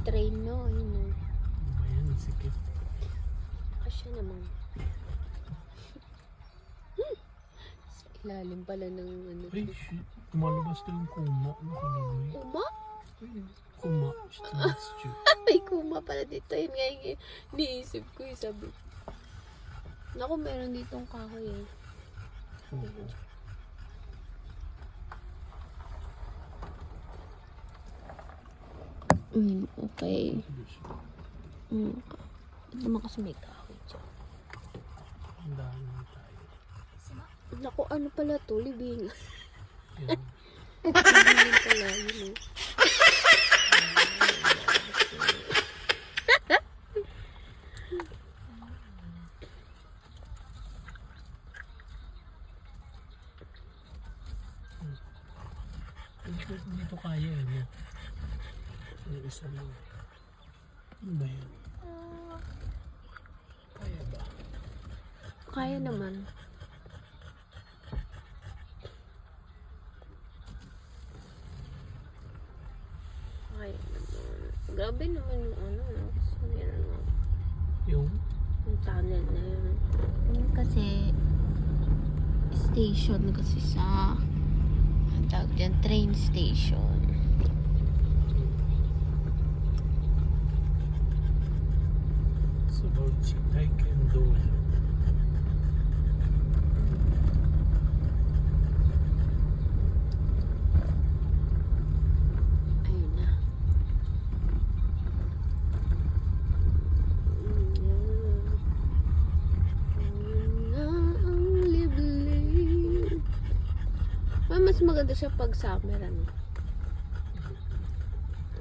train, no? Ayun, no? Ayan, sikip. Kasya naman. Sa ilalim pala ng ano. Ay, shit. Tumalabas na yung kuma. Nakalagay. Kuma? Kuma. Stew. May kuma pala dito. Yun nga yung niisip ko yung sabi. Naku, meron ditong kahoy eh. Oo. Okay. Ito naman kasi may kahoy dyan. Ang dami na tayo. Naku, ano pala to? Libing. Yan. Libing pala yun eh. Dito kaya eh. Yung isa lang. Ano ba yan? Kaya ba? Kaya naman. Kaya naman. Grabe naman yung ano. Kasi meron nga. Yung? Yung tunnel na yun. Yun kasi station kasi sa ang tawag dyan, train station. It's about Taekwondo. Ayun na. Ayun na ang liblib. Mas maganda siya pag summer, ano.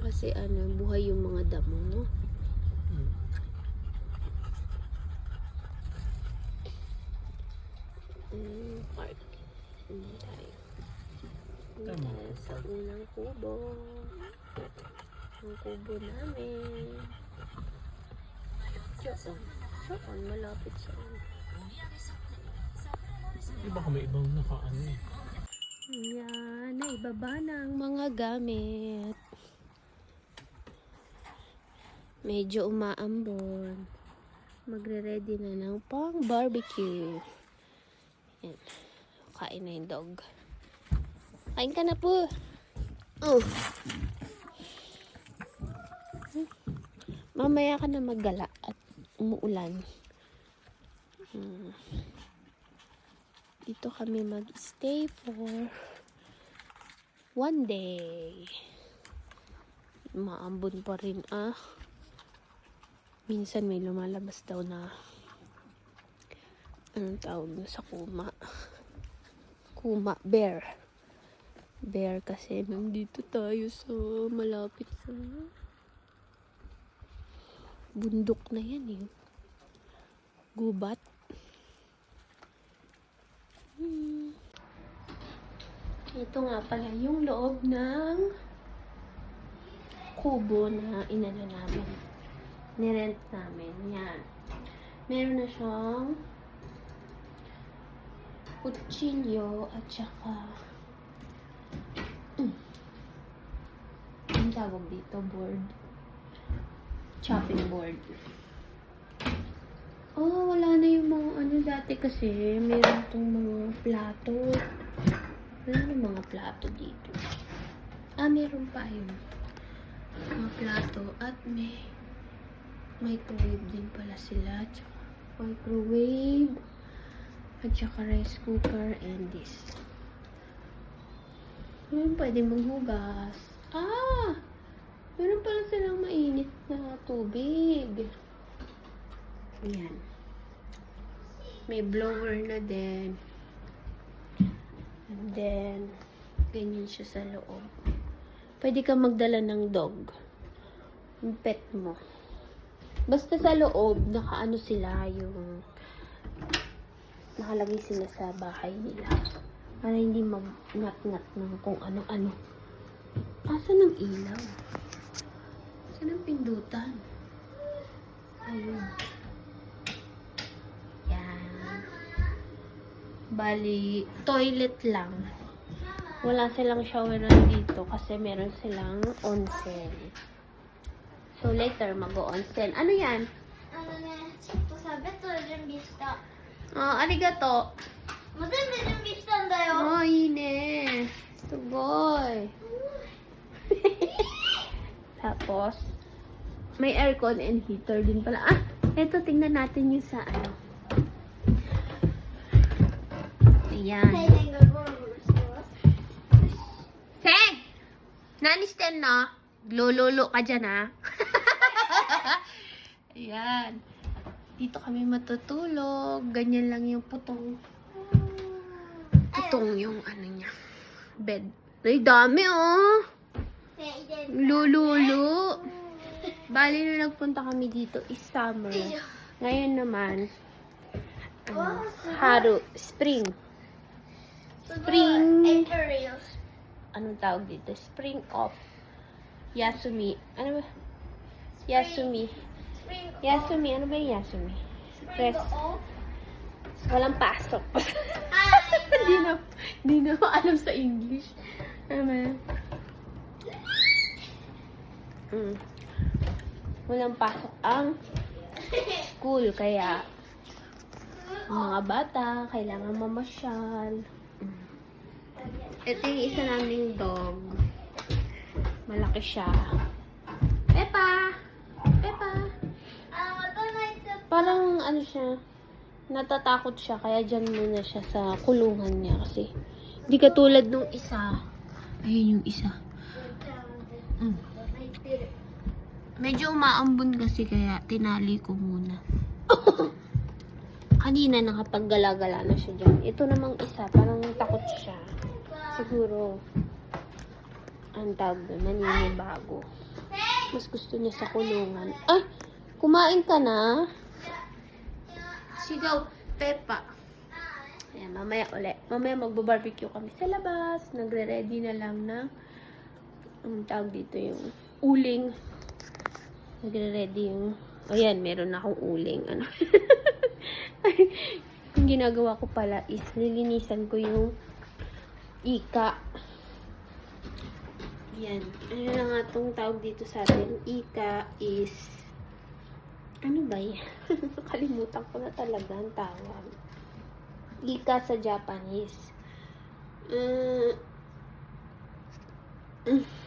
Kasi ano, buhay yung mga damo, no? Park. Tayo. Tama. Tayo sa unang kubo. Ang kubo namin. Saan? Saan? Malapit saan? Di ba may ibang nakaano eh? Yan, naibaba na ang mga gamit. Medyo umaambon. Magre-ready na ng pang barbecue. Yan. Kain na yung dog. Kain ka na po. Oh. Mamaya ka na maggala at umuulan. Dito kami mag-stay for 1 day. Maambon pa rin minsan may lumalabas daw na anong tawag na sa kuma. Kuma, bear. Bear kasi nandito tayo sa malapit sa bundok na yan eh. Gubat. Ito nga pala yung loob ng kubo na inano namin. Nirent namin. Yan. Meron na siyang kutsilyo at saka ang tawag dito, board. Chopping board. Oh, wala na yung mga ano dati kasi meron tong mga plato. Wala na mga plato dito. Meron pa yun. Mga plato at may microwave din pala sila. Tsaka microwave at saka rice cooker and this. Pwede maghugas. Meron pala silang mainit na tubig. Ayan. May blower na din. And then, ganyan siya sa loob. Pwede ka magdala ng dog. Yung pet mo. Basta sa loob, nakaano sila yung nakalagay sila sa bahay nila. Para hindi mag-ngat-ngat ng kung ano-ano. Asan ang ilaw? Asan ang pindutan? Ayun. Yan. Bali, toilet lang. Wala silang showeran dito kasi meron silang onsen. So later, mag-onsen. Ano yan? Ano na, ito sabi to, bista. Arigato. Madami yung bista tayo. Oh, ine. Tugoy. Tapos, may aircon and heater din pala. Eto, tingnan natin yung sa ano. Ayan. Seng! Nanisten na? Lolo ka dyan, ha? Ayan. Dito kami matutulog. Ganyan lang yung putong yung ano niya. Bed. Ay, dami, oh. Lululo. Bali na nagpunta kami dito is summer. Ngayon naman, spring. Anong tawag dito? Spring of Yasumi. Ano ba? Yasumi. Yasumi. Ano ba yung Yasumi? Walang pasok. Di na alam sa English. Walang pasok ang school. Kaya, mga bata, kailangan mamasyal. Ito yung isa naming dog. Malaki siya. Peppa! Peppa! Parang ano siya, natatakot siya. Kaya dyan muna siya sa kulungan niya. Kasi, di katulad nung isa. Ayun yung isa. Medyo umaambon kasi kaya tinali ko muna. Kanina nakapaggala-gala na siya dyan. Ito namang isa, parang takot siya. Siguro, ang tawag doon, naninibago. Mas gusto niya sa kulungan. Ay! Kumain ka na? Sigaw, Peppa. Ayan, mamaya ulit. Mamaya magbo-barbecue kami sa labas. Nagre-ready na lang na ang tawag dito yung uling. Nagre-ready yung ayan, meron na akong uling. Ano? Yung ginagawa ko pala is nilinisan ko yung ika. Yan. Ano na nga itong tawag dito sa atin? Ika is ano ba yan? Kalimutan ko na talaga ang tawag. Ika sa Japanese.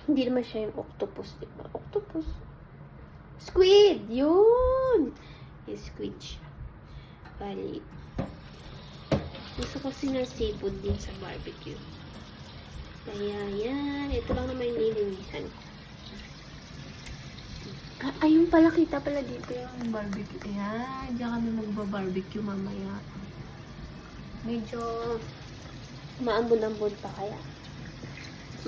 Hindi naman siya yung octopus, diba? Octopus. Squid! Yun! Yung squid siya. Bali. Gusto kasi ng seafood din sa barbecue. Kaya yan. Ito lang naman yung nilinisan ko. Ayun pala, kita pala dito yung barbecue. Ayan. Diyan kami magba-barbecue mamaya. Medyo maambon-ambon pa kaya.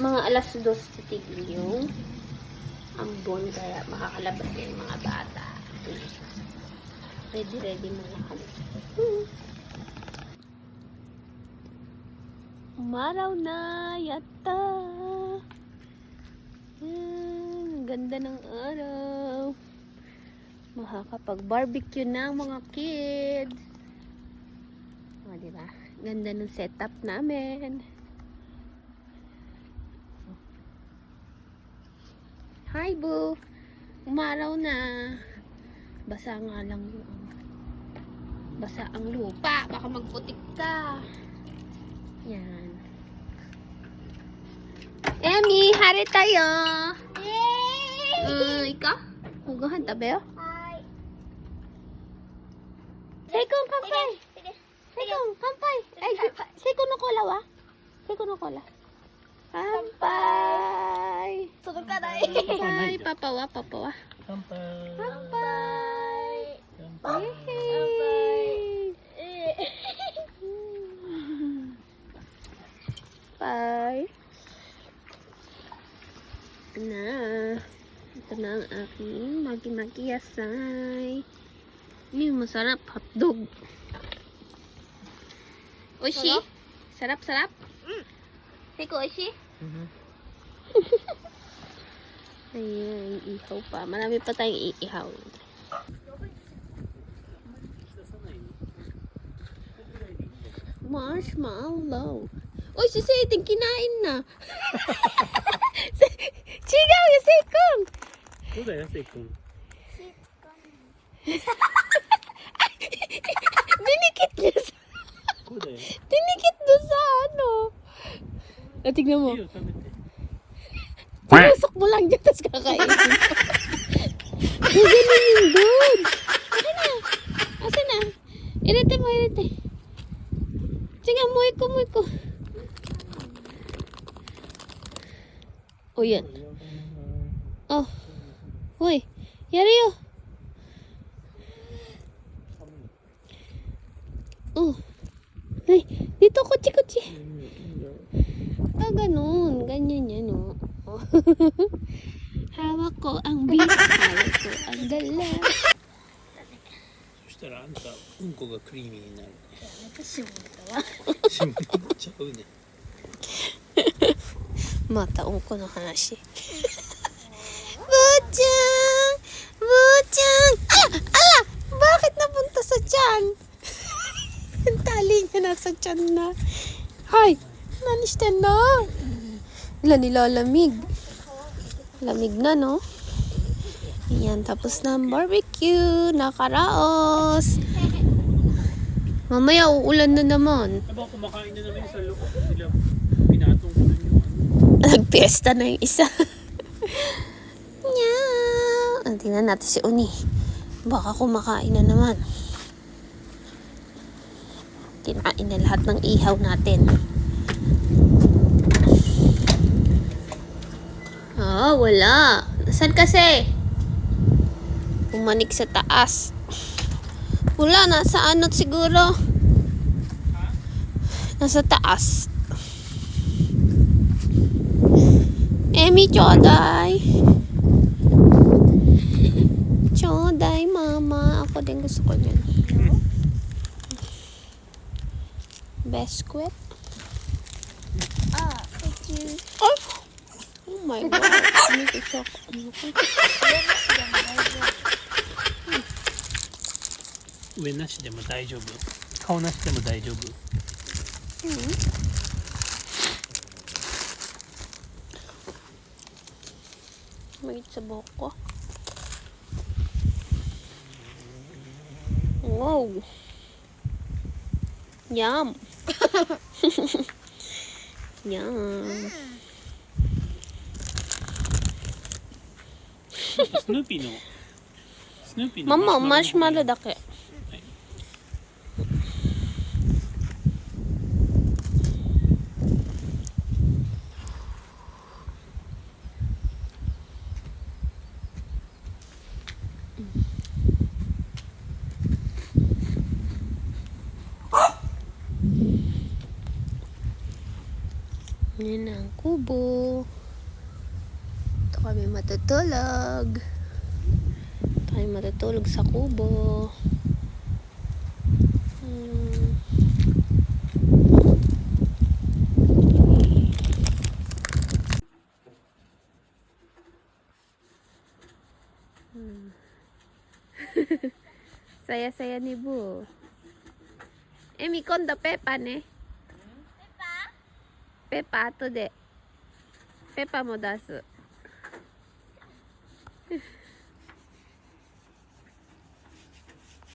Mga alas 2 titigil yung ambon. Kaya makakalabas na yung mga bata. Ready muna kami. Umaraw na yata. Ang ganda ng araw. Makakapag-barbecue na mga kids. O, diba? Ganda ng setup namin. Hi, boo. Umaraw na. Basa nga lang yung basa ang lupa. Baka magputik ka. Yan. Emmy, hari tayo. Yay! Ikaw? Hugahan tabi, oh. Hi. Seikong, kampay. Sige. Seikong, kampay. Ay, seikong no kola, wa? Seikong no kola. Kampay. Sunod ka na Kampay. Papawa. Kampay. Kampay. Kampay. Yay! Bye. Na. Ito na ang aking magi-magi yasay. Masarap. Hotdog. Oishi? Sarap? Seiko, oishi? Ayan, ihaw pa. Marami pa tayong iihaw. Marshmallow. Uy, si Seiting kinain na. Sigaw, yung Seikong. そうだよ、せいくん。 Dinikit niya sa... そうだよ。 Dinikit doon sa ano. Tignan mo. いいよ、食べて。 Sinusok mo lang dyan, tapos kakainin mo. Ganun yun doon. Akin na. Asan na? Irite mo, irite. Sige, muhay ko, muhay ko. O yan. Oh. Hoy. Yari oh. Oh. Ay, dito kutsi-kutsi. Ah, ganun. Ganyan yan, oh. Oh. Hawak ko ang beat. Hawak ko ang dala. そしたらあんたうんこがクリーミーになるね。私もだわ。しまっちゃうね。 Mata ko ng hanashi. Buchang! Buchang! Ala! Ala! Bakit napunta sa tiyan? Ang tali niya nasa tiyan na. Hay! Nanisten na. Wala nilalamig. Lamig na, no? Ayan, tapos na ang barbecue. Nakaraos. Mamaya uulan na naman. Habang kumakain na naman sa loob nila, pinatong ko dun yung ano. Nagpiesta na yung isa. Meow. Tingnan natin si Uni. Baka kumakain na naman. Kinain na lahat ng ihaw natin. Ah, wala. Nasaan kasi? Pumanik sa taas. Wala, nasa ano siguro? Nasa taas. Emi, choday. Choday, mama. Ako din gusto ko yan. Biscuit. Ah, thank you. Oh! Oh my god. Ano ito siya? Ano ko? 上なしでも大丈夫。顔なしでも大丈夫。 Magit sa buhok ko. Wow. Yum. Yum. スヌーピーのMama, マシュマロ marshmallow dake. Yan ang kubo. Ito kami matutulog. Ito kami matutulog sa kubo. Saya-saya ni Bu. Kondo Peppa ne. Peppa 後で。ペッパも出す。